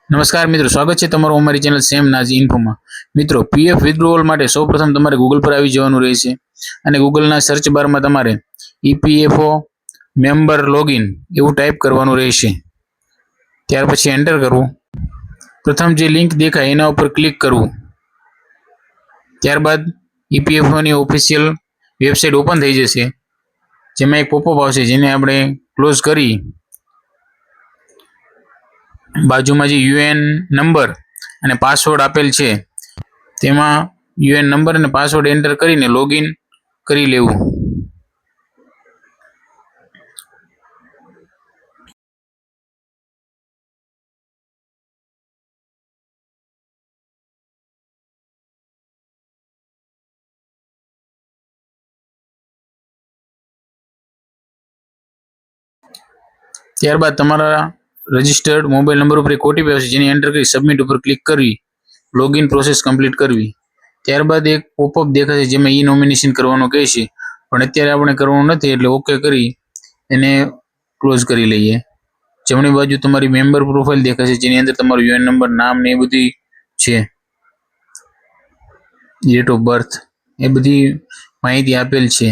नमस्कार मित्रों, स्वागत है तमारू अमारी चेनल सेम नाजी इन्फो में। मित्रों, पीएफ विथड्रोवल माटे सौप्रथम तमारे गूगल पर आवी जवानुं रहेशे अने गूगलना सर्च बार में तमारे ईपीएफओ मेम्बर लॉगिन एवुं टाइप करवानुं रहेशे। त्यार पछी एंटर करवुं। प्रथम जे लिंक देखाय एना उपर क्लिक करवुं। त्यारबाद ईपीएफओ नी ऑफिशियल वेबसाइट ओपन थई जशे, जेमां एक पॉपअप आवशे जेने आपणे क्लोज करी बाजू में जो यूएन नंबर और पासवर्ड आपेल छे तेमां यूएन नंबर और पासवर्ड एंटर करीने लॉगिन करी लेवुं। त्यारबाद तमारा रजिस्टर्ड मोबाइल नंबर पर एक ओटीपी आवशे जेने एंटर करी सबमिट पर क्लिक करवी, लॉगिन प्रोसेस कम्प्लीट करवी। त्यारबाद एक पॉपअप देखाशे जेमां ई नॉमिनेशन करवानुं कहेशे, पण अत्यारे आपणे करवानुं नथी एटले ओके करी एने क्लोज करी लईए। जमणी बाजू तमारी मेम्बर प्रोफाइल देखाशे जेनी अंदर तमारो यूएन नंबर, नाम ने ए बधी छे, डेट ऑफ बर्थ ए बधी माहिती आपेल छे।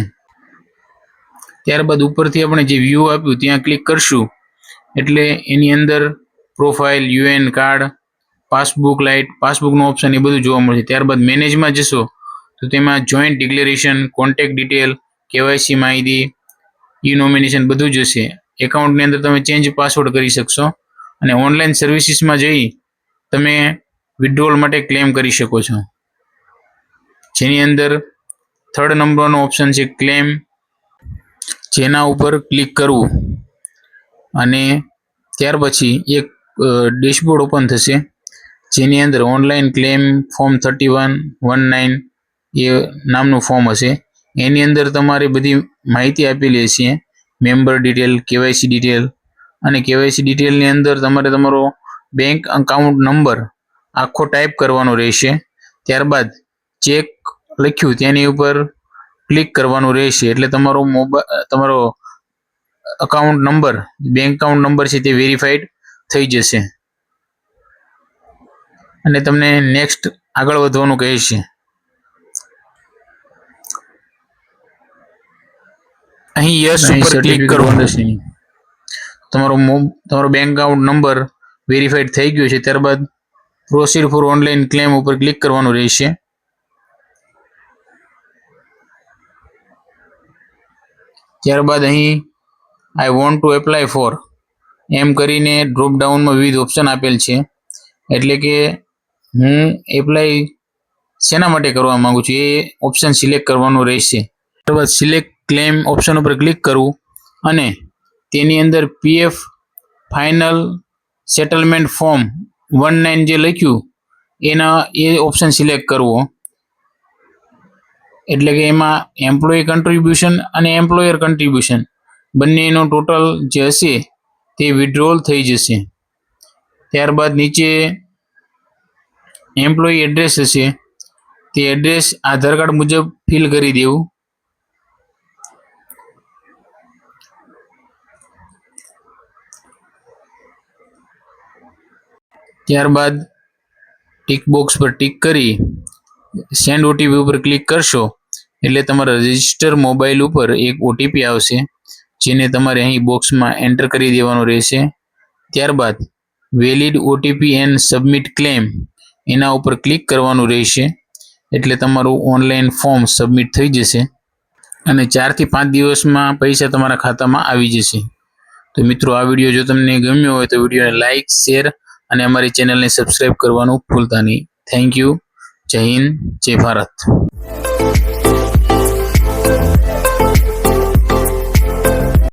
त्यारबाद उपरथी आपणे जे व्यू आप्युं त्यां क्लिक करशुं एटले एनी अंदर profile, UAN card, passbook light, passbook नो ऑप्शन ए बधुं जोवा मळशे। त्यारबाद मैनेज में जशो तो तेमां joint declaration, contact detail, KYC माहिती, ई नॉमिनेशन बधुं ज हशे। एकाउंट ने अंदर तमे चेन्ज पासवर्ड करी शकशो अने ऑनलाइन सर्विसीस में जई तमे विथड्रोवल माटे क्लेम करी शको छो, जेनी अंदर थर्ड नंबरनो ऑप्शन छे क्लेम, जेना उपर क्लिक करवुं अने त्यार पछी एक डैशबोर्ड ओपन थशे जेनी अंदर ऑनलाइन क्लेम फॉर्म 3119 ए नामनुं फॉर्म हशे। एनी अंदर तमारी बधी माहिती आपेली हशे, मेम्बर डिटेल, केवायसी डिटेल अने केवायसी डिटेल नी अंदर तमारे तमारो बैंक अकाउंट नंबर आखो टाइप करवानो रहेशे। त्यारबाद चेक लख्युं तेनी उपर क्लिक करवानुं रहेशे एटले तमारो account number, bank account number छे ते वेरीफाइड थई जशे अने तमने नेक्स्ट आगळ वधवानुं कहेशे। अहीं यस उपर क्लिक करवानुं छे। तमारो बैंक अकाउंट नंबर वेरीफाइड थई गयो छे। त्यारबाद प्रोसीड फॉर ऑनलाइन क्लेम उपर क्लिक करवानुं रहेशे। त्यारबाद अहीं I want to apply for एम करीने ड्रॉप डाउन में विविध ऑप्शन आपेल छे, एटले के हूँ एप्लाय शेना माटे करवा मांगु छुं ए ऑप्शन सिलेक्ट करवानुं रहेशे। त्यारबाद सिलेक्ट क्लेम ऑप्शन पर क्लिक करवुं अने तेनी अंदर पीएफ फाइनल सेटलमेंट फॉर्म 19 जे लख्युं एना ए ऑप्शन सिलेक्ट करवो, एटले के एमां एम्प्लॉय कंट्रीब्यूशन अने एम्प्लॉयर कंट्रीब्यूशन बंनेनो टोटल जे हशे ते विथड्रोवल थई जशे। त्यारबाद नीचे एम्प्लॉय एड्रेस हशे ते एड्रेस आधार कार्ड मुजब फिल करी देवुं। त्यारबाद टिक बॉक्स पर टिक करी सेंड ओटीपी पर क्लिक करशो एटले तमारा रजिस्टर मोबाइल पर एक ओटीपी आवशे जेने तमारे अहीं बॉक्स में एंटर करी देवानुं रहेशे। त्यारबाद valid OTP and submit claim एना उपर क्लिक करवानुं रहेशे एटले तमारुं ऑनलाइन फॉर्म सबमिट थई जशे अने 4 થી 5 दिवस में पैसा तमारा खाता में आवी जशे। तो मित्रों, आ विडियो जो तमने गम्यो होय तो विडियो ने लाइक, शेर अने अमारी चेनल ने सब्सक्राइब करवानुं भूलता नहीं। Thank you. जय हिंद, जय भारत।